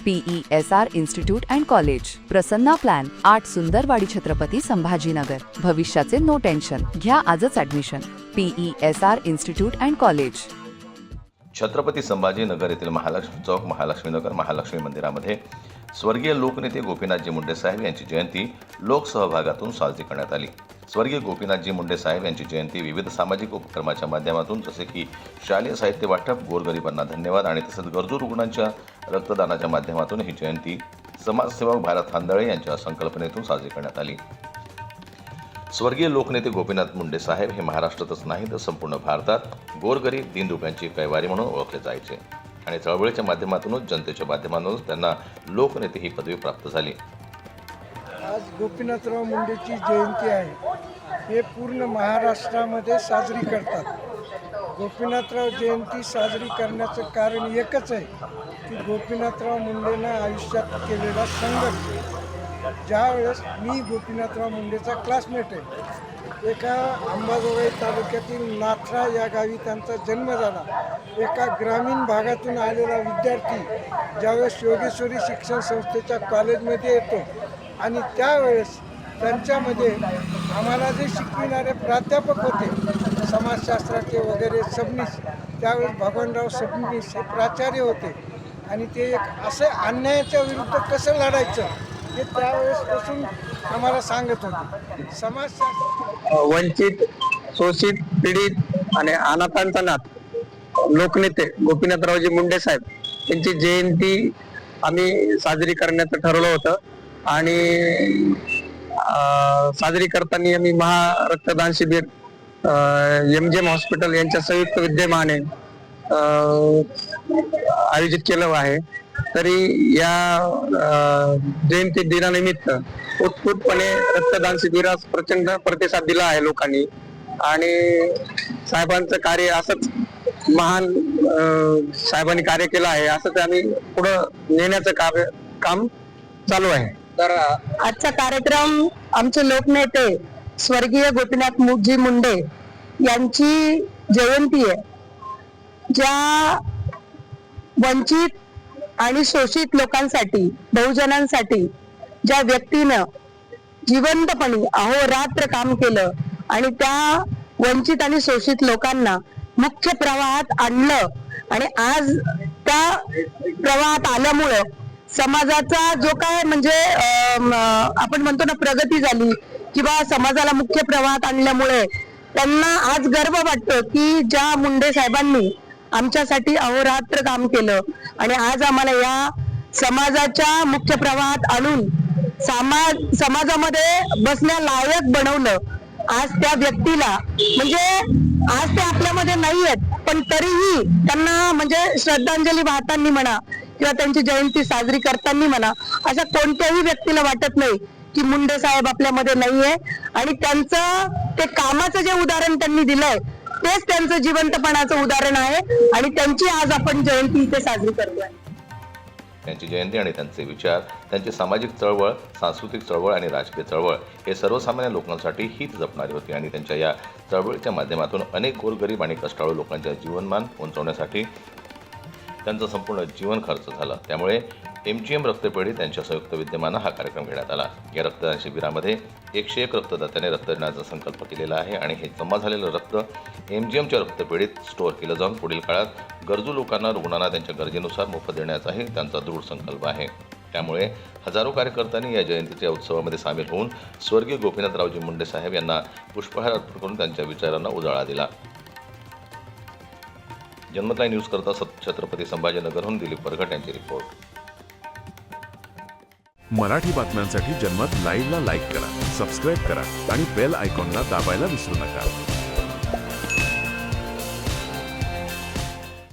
PESR institute and college, Prasanna plan, 8 Sundarwadi, Chhatrapati Sambhajinagar. भविष्याचे no tension. घ्या आजच admission. PESR institute and college. Chhatrapati Sambhajinagar येथील महालक्ष्मी चौक, महालक्ष्मीनगर, महालक्ष्मी मंदिरामध्ये स्वर्गीय लोकनेते गोपीनाथजी मुंडे साहेब यांची जयंती लोकसहभागातून साजरी करण्यात आली. स्वर्गीय गोपीनाथजी मुंडे साहेब यांची जयंती विविध सामाजिक उपक्रमाच्या माध्यमातून, जसे की शालेय साहित्य वाटप, गोरगरिबांना धन्यवाद आणि तसेच गरजू रुग्णांच्या रक्तदानाच्या माध्यमातून ही जयंती समाजसेवक भारत हांदळे यांच्या संकल्पनेतून साजरी करण्यात आली. स्वर्गीय लोकनेते गोपीनाथ मुंडे साहेब हे महाराष्ट्रातच नाही तर संपूर्ण भारतात गोरगरीब दीनदुबळ्यांची कैवारी म्हणून ओळखले जायचे आणि चळवळीच्या माध्यमातूनच, जनतेच्या माध्यमातूनच त्यांना लोकनेते ही पदवी प्राप्त झाली. आज गोपीनाथराव मुंडेची जयंती आहे. हे पूर्ण महाराष्ट्रामध्ये साजरी करतात. गोपीनाथराव जयंती साजरी करण्याचं कारण एकच आहे की गोपीनाथराव मुंडेनं आयुष्यात केलेला संघर्ष. ज्यावेळेस मी गोपीनाथराव मुंडेचा क्लासमेट आहे. एका अंबाजोगाई तालुक्यातील नाथरा या गावी त्यांचा जन्म झाला. एका ग्रामीण भागातून आलेला विद्यार्थी ज्यावेळेस योगेश्वरी शिक्षण संस्थेच्या कॉलेजमध्ये येतो आणि त्यावेळेस त्यांच्यामध्ये आम्हाला जे शिकविणारे प्राध्यापक होते समाजशास्त्राचे वगैरे सबनीस, त्यावेळेस भगवानराव सबनीस हे प्राचार्य होते आणि ते एक असे अन्यायाच्या विरुद्ध कसं लढायचं हे त्यावेळेसपासून आम्हाला सांगत होते. समाजशास्त्र वंचित, शोषित, पीडित आणि अनाथांचा नाथ लोकनेते गोपीनाथरावजी मुंडे साहेब यांची जयंती आम्ही साजरी करण्याचं ठरवलं होतं आणि साजरी करताना आम्ही महारक्तदान शिबिर MGM हॉस्पिटल यांच्या संयुक्त विद्यमाने आयोजित केलं आहे. तरी या जयंती दिनानिमित्त उत्स्फूर्तपणे रक्तदान शिबिरास प्रचंड प्रतिसाद दिला आहे लोकांनी आणि साहेबांचं कार्य असंच महान साहेबांनी कार्य केलं आहे, असंच आम्ही पुढं नेण्याचं काम चालू आहे. तर आजचा कार्यक्रम आमचे लोकनेते स्वर्गीय गोपीनाथजी मुंडे यांची जयंती आहे. ज्या वंचित आणि शोषित लोकांसाठी, बहुजनांसाठी ज्या व्यक्तीनं जिवंतपणे अहोरात्र काम केलं आणि त्या वंचित आणि शोषित लोकांना मुख्य प्रवाहात आणलं आणि आज त्या प्रवाहात आल्यामुळं समाजाचा जो काय म्हणजे आपण म्हणतो ना प्रगती झाली किंवा समाजाला मुख्य प्रवाहात आणल्यामुळे त्यांना आज गर्व वाटतो की ज्या मुंडे साहेबांनी आमच्यासाठी अहोरात्र काम केलं आणि आज आम्हाला या समाजाच्या मुख्य प्रवाहात आणून समाजामध्ये बसण्या लायक बनवलं. आज त्या व्यक्तीला म्हणजे आज ते आपल्यामध्ये नाही आहेत पण तरीही त्यांना म्हणजे श्रद्धांजली वाहताना म्हणा किंवा त्यांची जयंती साजरी करताना म्हणा अशा कोणत्याही व्यक्तीला वाटत नाही की मुंडे साहेब आपल्यामध्ये नाहीये आणि त्यांचं ते कामाचं जे उदाहरण त्यांनी दिलंय तेच त्यांचं जिवंतपणाचं उदाहरण आहे आणि त्यांची आज आपण जयंती इथे साजरी करतोय. त्यांची जयंती आणि त्यांचे विचार, त्यांची सामाजिक चळवळ, सांस्कृतिक चळवळ आणि राजकीय चळवळ हे सर्वसामान्य लोकांसाठी हित जपणारी होती आणि त्यांच्या या चळवळीच्या माध्यमातून अनेक गोरगरीब आणि कष्टाळू लोकांच्या जीवनमान उंचावण्यासाठी त्यांचं संपूर्ण जीवन खर्च झालं. त्यामुळे MGM रक्तपेढी त्यांच्या संयुक्त विद्यमानं हा कार्यक्रम घेण्यात आला. या रक्तदान शिबिरामध्ये 101 रक्तदात्याने रक्त देण्याचा संकल्प केलेला आहे आणि हे जमा झालेलं रक्त MGMच्या रक्तपेढीत स्टोअर केलं जाऊन पुढील काळात गरजू लोकांना, रुग्णांना त्यांच्या गरजेनुसार मोफत देण्याचाही त्यांचा दृढ संकल्प आहे. त्यामुळे हजारो कार्यकर्त्यांनी या जयंतीच्या उत्सवामध्ये सामील होऊन स्वर्गीय गोपीनाथरावजी मुंडे साहेब यांना पुष्पहार अर्पण करून त्यांच्या विचारांना उजाळा दिला. जन्मत लाईव्ह न्यूज करता छत्रपती संभाजीनगरहून दिलीप परगट यांची रिपोर्ट. मराठी बातम्यांसाठी जन्मत लाईव्हला लाईक करा, सबस्क्राईब करा आणि बेल आयकॉनला दाबायला विसरू नका.